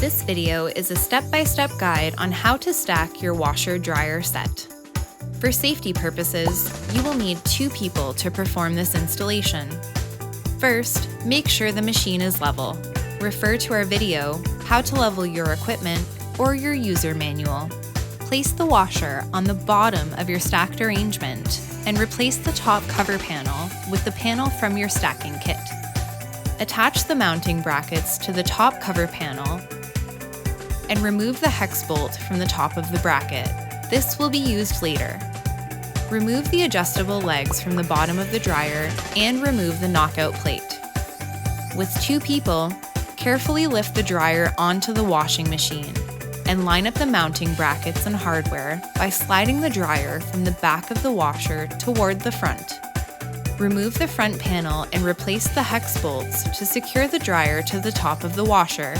This video is a step-by-step guide on how to stack your washer-dryer set. For safety purposes, you will need 2 people to perform this installation. First, make sure the machine is level. Refer to our video, How to Level Your Equipment, or your user manual. Place the washer on the bottom of your stacked arrangement and replace the top cover panel with the panel from your stacking kit. Attach the mounting brackets to the top cover panel and remove the hex bolt from the top of the bracket. This will be used later. Remove the adjustable legs from the bottom of the dryer and remove the knockout plate. With 2 people, carefully lift the dryer onto the washing machine and line up the mounting brackets and hardware by sliding the dryer from the back of the washer toward the front. Remove the front panel and replace the hex bolts to secure the dryer to the top of the washer.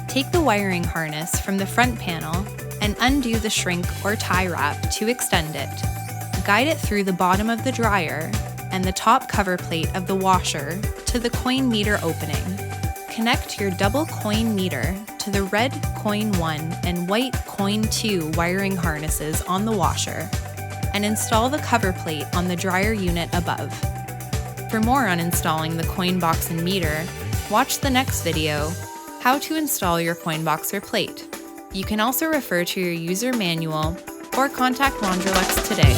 Take the wiring harness from the front panel and undo the shrink or tie wrap to extend it. Guide it through the bottom of the dryer and the top cover plate of the washer to the coin meter opening. Connect your double coin meter to the red coin 1 and white coin 2 wiring harnesses on the washer and install the cover plate on the dryer unit above. For more on installing the coin box and meter, watch the next video, How to Install Your Coin Box or Plate. You can also refer to your user manual or contact Laundrylux today.